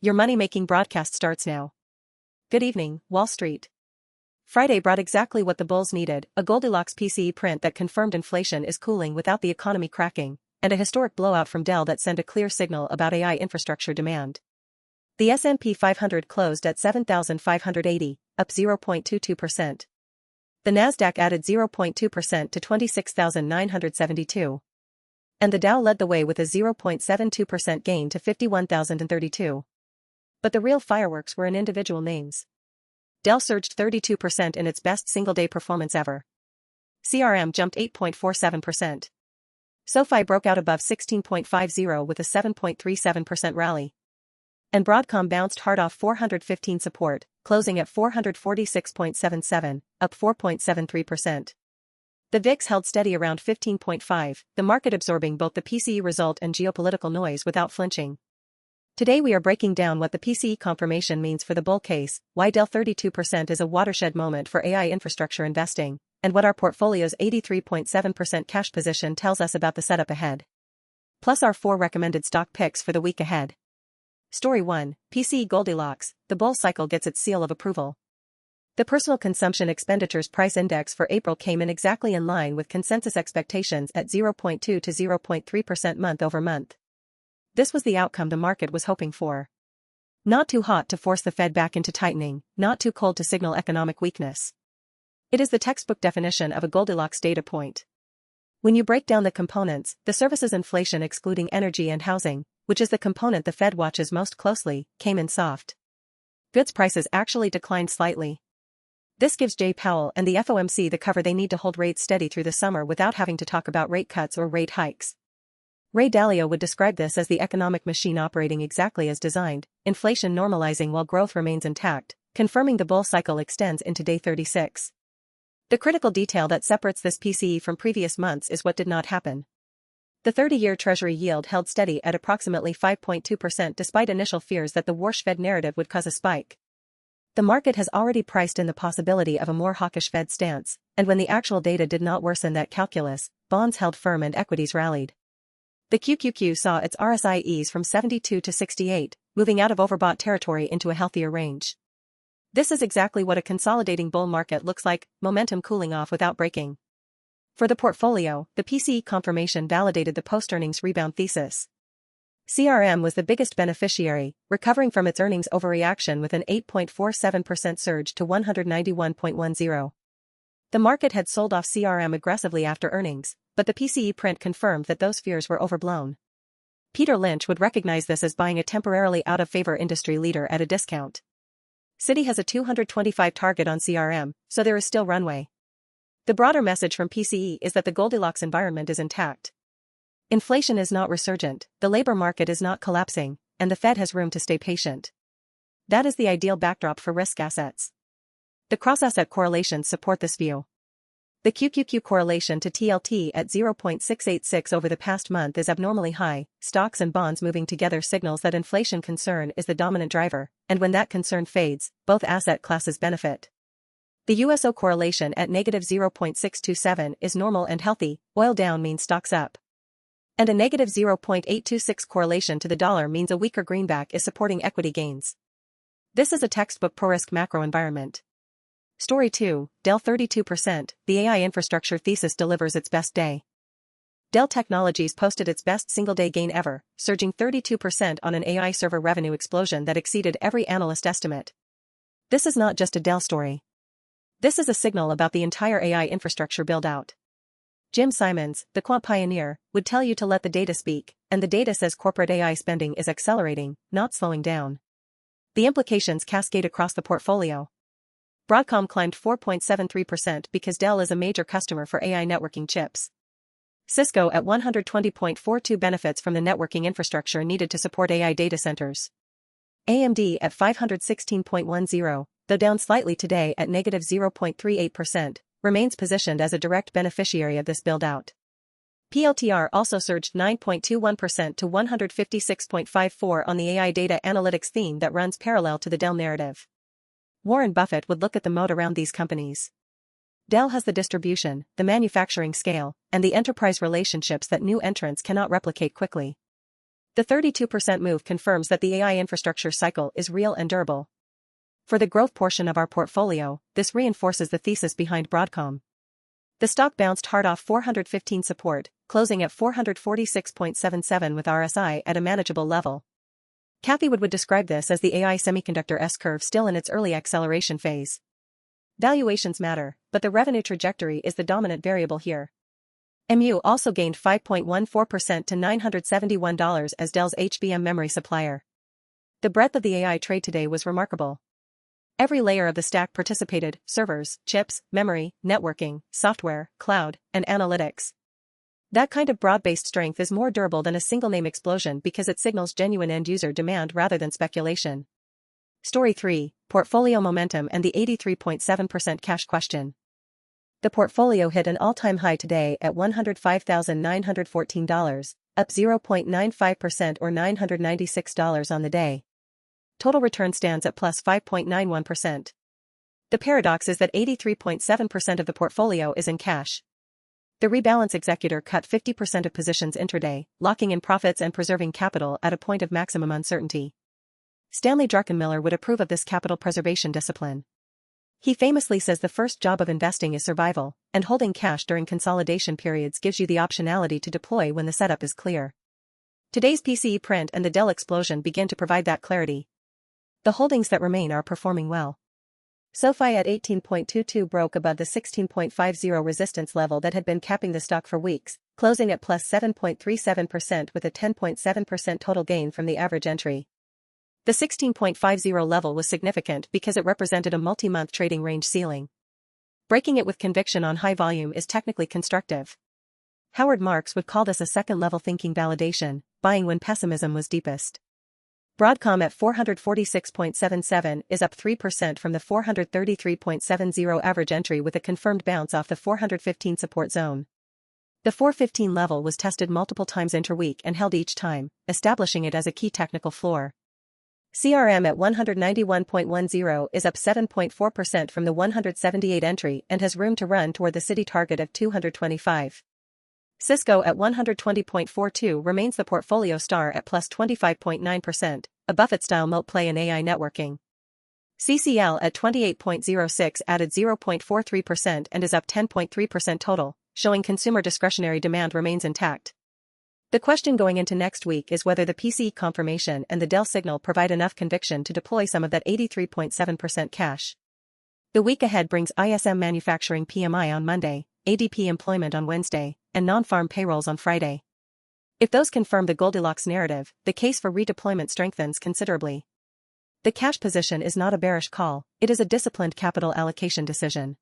Your money-making broadcast starts now. Good evening, Wall Street. Friday brought exactly what the bulls needed, a Goldilocks PCE print that confirmed inflation is cooling without the economy cracking, and a historic blowout from Dell that sent a clear signal about AI infrastructure demand. The S&P 500 closed at 7,580, up 0.22%. The Nasdaq added 0.2% to 26,972. And the Dow led the way with a 0.72% gain to 51,032. But the real fireworks were in individual names. Dell surged 32% in its best single-day performance ever. CRM jumped 8.47%. SoFi broke out above 16.50 with a 7.37% rally. And Broadcom bounced hard off 415 support, closing at 446.77, up 4.73%. The VIX held steady around 15.5, the market absorbing both the PCE result and geopolitical noise without flinching. Today we are breaking down what the PCE confirmation means for the bull case, why Dell 32% is a watershed moment for AI infrastructure investing, and what our portfolio's 83.7% cash position tells us about the setup ahead. Plus our 4 recommended stock picks for the week ahead. Story 1, PCE Goldilocks, the bull cycle gets its seal of approval. The Personal Consumption Expenditures Price Index for April came in exactly in line with consensus expectations at 0.2 to 0.3% month over month. This was the outcome the market was hoping for. Not too hot to force the Fed back into tightening, not too cold to signal economic weakness. It is the textbook definition of a Goldilocks data point. When you break down the components, the services inflation excluding energy and housing, which is the component the Fed watches most closely, came in soft. Goods prices actually declined slightly. This gives Jay Powell and the FOMC the cover they need to hold rates steady through the summer without having to talk about rate cuts or rate hikes. Ray Dalio would describe this as the economic machine operating exactly as designed, inflation normalizing while growth remains intact, confirming the bull cycle extends into day 36. The critical detail that separates this PCE from previous months is what did not happen. The 30-year Treasury yield held steady at approximately 5.2% despite initial fears that the Warsh Fed narrative would cause a spike. The market has already priced in the possibility of a more hawkish Fed stance, and when the actual data did not worsen that calculus, bonds held firm and equities rallied. The QQQ saw its RSI ease from 72 to 68, moving out of overbought territory into a healthier range. This is exactly what a consolidating bull market looks like, momentum cooling off without breaking. For the portfolio, the PCE confirmation validated the post-earnings rebound thesis. CRM was the biggest beneficiary, recovering from its earnings overreaction with an 8.47% surge to 191.10. The market had sold off CRM aggressively after earnings, but the PCE print confirmed that those fears were overblown. Peter Lynch would recognize this as buying a temporarily out-of-favor industry leader at a discount. Citi has a 225 target on CRM, so there is still runway. The broader message from PCE is that the Goldilocks environment is intact. Inflation is not resurgent, the labor market is not collapsing, and the Fed has room to stay patient. That is the ideal backdrop for risk assets. The cross-asset correlations support this view. The QQQ correlation to TLT at 0.686 over the past month is abnormally high. Stocks and bonds moving together signals that inflation concern is the dominant driver, and when that concern fades, both asset classes benefit. The USO correlation at negative 0.627 is normal and healthy, oil down means stocks up. And a negative 0.826 correlation to the dollar means a weaker greenback is supporting equity gains. This is a textbook pro-risk macro environment. Story 2, Dell 32%, the AI infrastructure thesis delivers its best day. Dell Technologies posted its best single-day gain ever, surging 32% on an AI server revenue explosion that exceeded every analyst estimate. This is not just a Dell story. This is a signal about the entire AI infrastructure build-out. Jim Simons, the quant pioneer, would tell you to let the data speak, and the data says corporate AI spending is accelerating, not slowing down. The implications cascade across the portfolio. Broadcom climbed 4.73% because Dell is a major customer for AI networking chips. Cisco at 120.42 benefits from the networking infrastructure needed to support AI data centers. AMD at 516.10, though down slightly today at negative 0.38%, remains positioned as a direct beneficiary of this build-out. PLTR also surged 9.21% to 156.54 on the AI data analytics theme that runs parallel to the Dell narrative. Warren Buffett would look at the moat around these companies. Dell has the distribution, the manufacturing scale, and the enterprise relationships that new entrants cannot replicate quickly. The 32% move confirms that the AI infrastructure cycle is real and durable. For the growth portion of our portfolio, this reinforces the thesis behind Broadcom. The stock bounced hard off 415 support, closing at 446.77 with RSI at a manageable level. Cathie Wood would describe this as the AI semiconductor S-curve still in its early acceleration phase. Valuations matter, but the revenue trajectory is the dominant variable here. MU also gained 5.14% to $971 as Dell's HBM memory supplier. The breadth of the AI trade today was remarkable. Every layer of the stack participated: servers, chips, memory, networking, software, cloud, and analytics. That kind of broad-based strength is more durable than a single-name explosion because it signals genuine end-user demand rather than speculation. Story 3, Portfolio Momentum and the 83.7% cash question. The portfolio hit an all-time high today at $105,914, up 0.95% or $996 on the day. Total return stands at plus 5.91%. The paradox is that 83.7% of the portfolio is in cash. The rebalance executor cut 50% of positions intraday, locking in profits and preserving capital at a point of maximum uncertainty. Stanley Druckenmiller would approve of this capital preservation discipline. He famously says the first job of investing is survival, and holding cash during consolidation periods gives you the optionality to deploy when the setup is clear. Today's PCE print and the Dell explosion begin to provide that clarity. The holdings that remain are performing well. SoFi at 18.22 broke above the 16.50 resistance level that had been capping the stock for weeks, closing at plus 7.37% with a 10.7% total gain from the average entry. The 16.50 level was significant because it represented a multi-month trading range ceiling. Breaking it with conviction on high volume is technically constructive. Howard Marks would call this a second-level thinking validation, buying when pessimism was deepest. Broadcom at 446.77 is up 3% from the 433.70 average entry with a confirmed bounce off the 415 support zone. The 415 level was tested multiple times interweek and held each time, establishing it as a key technical floor. CRM at 191.10 is up 7.4% from the 178 entry and has room to run toward the city target of 225. Cisco at 120.42 remains the portfolio star at plus 25.9%, a Buffett-style moat play in AI networking. CCL at 28.06 added 0.43% and is up 10.3% total, showing consumer discretionary demand remains intact. The question going into next week is whether the PCE confirmation and the Dell signal provide enough conviction to deploy some of that 83.7% cash. The week ahead brings ISM manufacturing PMI on Monday, ADP employment on Wednesday, and non-farm payrolls on Friday. If those confirm the Goldilocks narrative, the case for redeployment strengthens considerably. The cash position is not a bearish call, it is a disciplined capital allocation decision.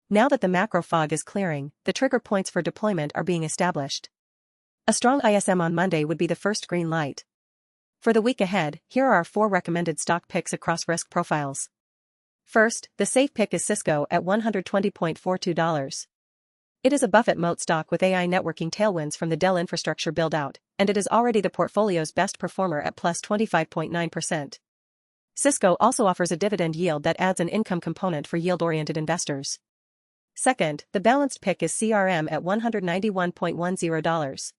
Now that the macro fog is clearing, the trigger points for deployment are being established. A strong ISM on Monday would be the first green light. For the week ahead, here are our 4 recommended stock picks across risk profiles. First, the safe pick is Cisco at $120.42. It is a Buffett moat stock with AI networking tailwinds from the Dell infrastructure build-out, and it is already the portfolio's best performer at plus 25.9%. Cisco also offers a dividend yield that adds an income component for yield-oriented investors. Second, the balanced pick is CRM at $191.10.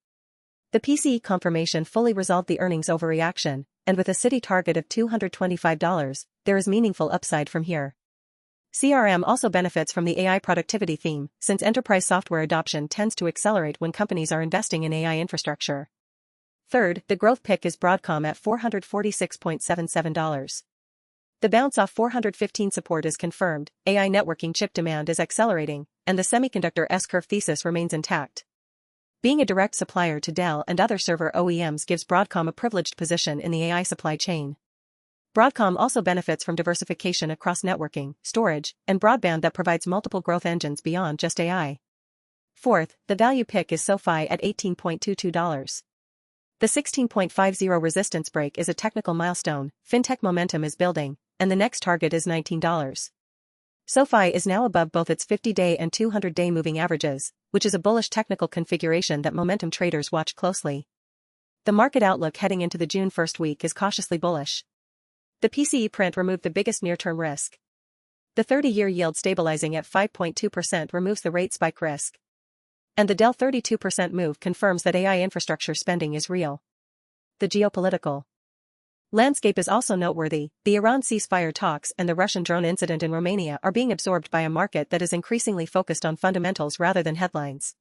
The PCE confirmation fully resolved the earnings overreaction, and with a city target of $225, there is meaningful upside from here. CRM also benefits from the AI productivity theme, since enterprise software adoption tends to accelerate when companies are investing in AI infrastructure. Third, the growth pick is Broadcom at $446.77. The bounce off 415 support is confirmed, AI networking chip demand is accelerating, and the semiconductor S-curve thesis remains intact. Being a direct supplier to Dell and other server OEMs gives Broadcom a privileged position in the AI supply chain. Broadcom also benefits from diversification across networking, storage, and broadband that provides multiple growth engines beyond just AI. Fourth, the value pick is SoFi at $18.22. The 16.50 resistance break is a technical milestone, fintech momentum is building, and the next target is $19. SoFi is now above both its 50-day and 200-day moving averages, which is a bullish technical configuration that momentum traders watch closely. The market outlook heading into the June 1st week is cautiously bullish. The PCE print removed the biggest near-term risk. The 30-year yield stabilizing at 5.2% removes the rate spike risk. And the Dell 32% move confirms that AI infrastructure spending is real. The geopolitical landscape is also noteworthy. The Iran ceasefire talks and the Russian drone incident in Romania are being absorbed by a market that is increasingly focused on fundamentals rather than headlines.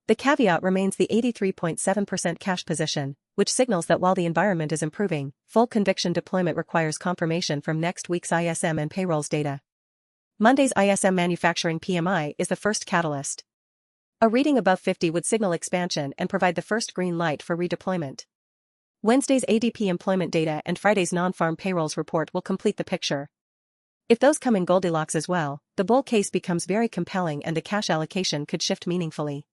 The caveat remains the 83.7% cash position, which signals that while the environment is improving, full conviction deployment requires confirmation from next week's ISM and payrolls data. Monday's ISM manufacturing PMI is the first catalyst. A reading above 50 would signal expansion and provide the first green light for redeployment. Wednesday's ADP employment data and Friday's non-farm payrolls report will complete the picture. If those come in Goldilocks as well, the bull case becomes very compelling and the cash allocation could shift meaningfully.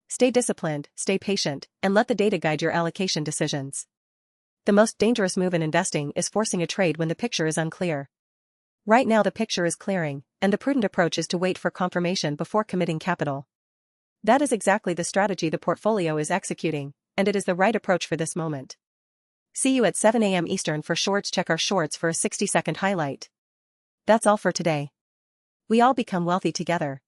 Stay disciplined, stay patient, and let the data guide your allocation decisions. The most dangerous move in investing is forcing a trade when the picture is unclear. Right now the picture is clearing, and the prudent approach is to wait for confirmation before committing capital. That is exactly the strategy the portfolio is executing, and it is the right approach for this moment. See you at 7 a.m. Eastern for shorts. Check our shorts for a 60-second highlight. That's all for today. We all become wealthy together.